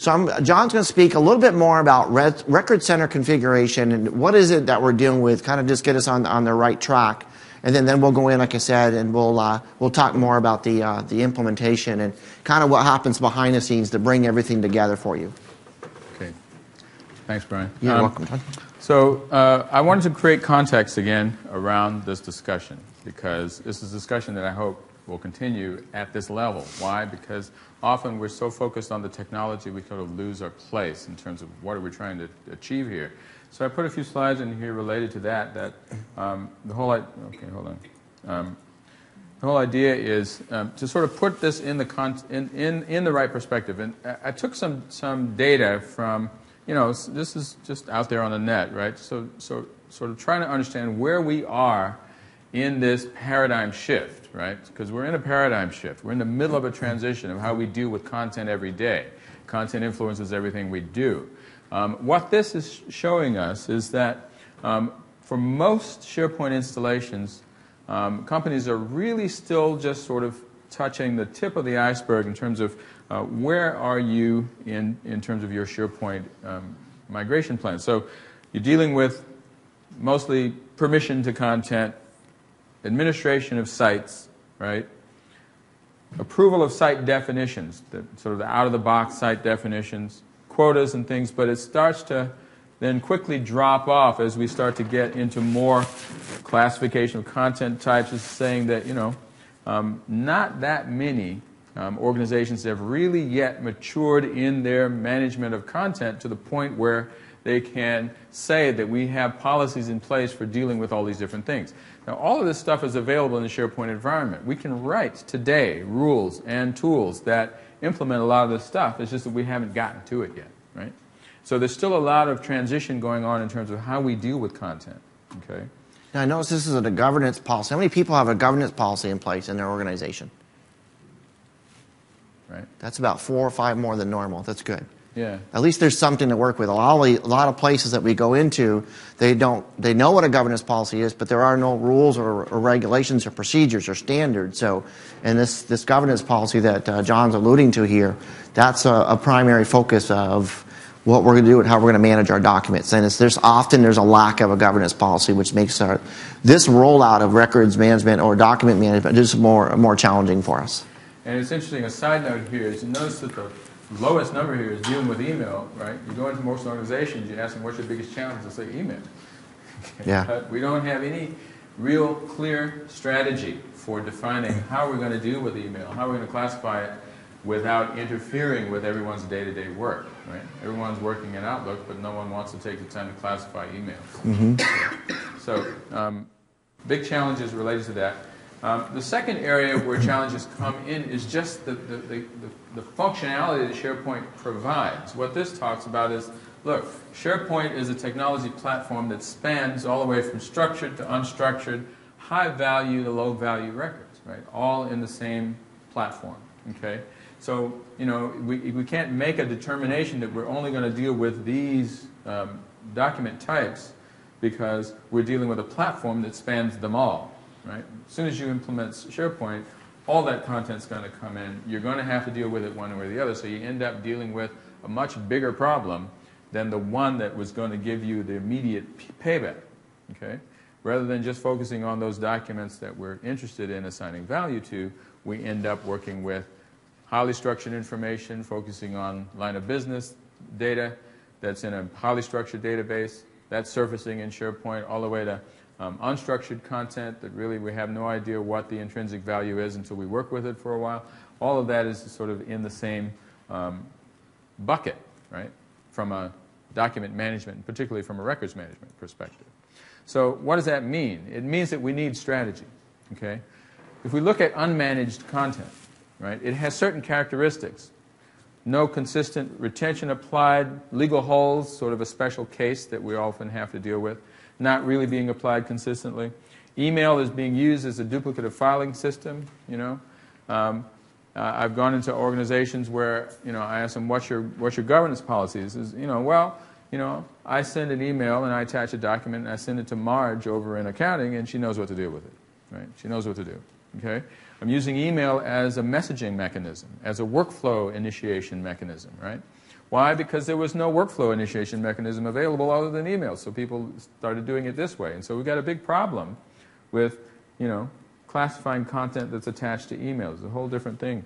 So John's going to speak a little bit more about record center configuration and what is it that we're dealing with, kind of just get us on the right track. And then we'll go in, like I said, and we'll talk more about the implementation and kind of what happens behind the scenes to bring everything together for you. Okay. Thanks, Brian. You're welcome, John. So I wanted to create context again around this discussion because this is a discussion that I hope will continue at this level. Why? Because often we're so focused on the technology we sort of lose our place in terms of what are we trying to achieve here. So I put a few slides in here related to that. The whole idea is to sort of put this in the right perspective. And I took some data from, this is just out there on the net, right? So sort of trying to understand where we are in this paradigm shift, right? Because we're in a paradigm shift. We're in the middle of a transition of how we deal with content every day. Content influences everything we do. What this is showing us is that for most SharePoint installations, companies are really still just sort of touching the tip of the iceberg in terms of where are you in terms of your SharePoint migration plan. So you're dealing with mostly permission to content, administration of sites, right? Approval of site definitions, sort of the out-of-the-box site definitions, quotas and things, but it starts to then quickly drop off as we start to get into more classification of content types, is saying that, not that many organizations have really yet matured in their management of content to the point where they can say that we have policies in place for dealing with all these different things. Now, all of this stuff is available in the SharePoint environment. We can write today rules and tools that implement a lot of this stuff. It's just that we haven't gotten to it yet, right? So there's still a lot of transition going on in terms of how we deal with content, okay? Now, I notice this is a governance policy. How many people have a governance policy in place in their organization? Right. That's about 4 or 5 more than normal. That's good. Yeah. At least there's something to work with. A lot of places that we go into, they know what a governance policy is, but there are no rules or regulations or procedures or standards. So, and this governance policy that John's alluding to here, that's a primary focus of what we're going to do and how we're going to manage our documents. And there's a lack of a governance policy, which makes this rollout of records management or document management just more challenging for us. And it's interesting, a side note here is you notice that the lowest number here is dealing with email, right? You go into most organizations, you ask them what's your biggest challenge, they'll say email. Yeah. But we don't have any real clear strategy for defining how we're going to deal with email, how we're going to classify it without interfering with everyone's day-to-day work, right? Everyone's working in Outlook, but no one wants to take the time to classify emails. Mm-hmm. So big challenges related to that. The second area where challenges come in is just the functionality that SharePoint provides. What this talks about is, look, SharePoint is a technology platform that spans all the way from structured to unstructured, high value to low value records, right? All in the same platform, okay? So, we can't make a determination that we're only going to deal with these document types because we're dealing with a platform that spans them all. Right? As soon as you implement SharePoint, all that content's going to come in. You're going to have to deal with it one way or the other, so you end up dealing with a much bigger problem than the one that was going to give you the immediate payback. Okay? Rather than just focusing on those documents that we're interested in assigning value to, we end up working with highly structured information, focusing on line of business data that's in a highly structured database, that's surfacing in SharePoint, all the way to unstructured content that really we have no idea what the intrinsic value is until we work with it for a while. All of that is sort of in the same bucket, right, from a document management, particularly from a records management perspective. So what does that mean? It means that we need strategy, okay? If we look at unmanaged content, right, it has certain characteristics. No consistent retention applied, legal holes, sort of a special case that we often have to deal with, not really being applied consistently. Email is being used as a duplicative filing system, I've gone into organizations where, I ask them, what's your governance policies? I send an email and I attach a document and I send it to Marge over in accounting and she knows what to do with it, right? She knows what to do, okay? I'm using email as a messaging mechanism, as a workflow initiation mechanism, right? Why? Because there was no workflow initiation mechanism available other than email, so people started doing it this way. And so we've got a big problem with, classifying content that's attached to emails. It's a whole different thing.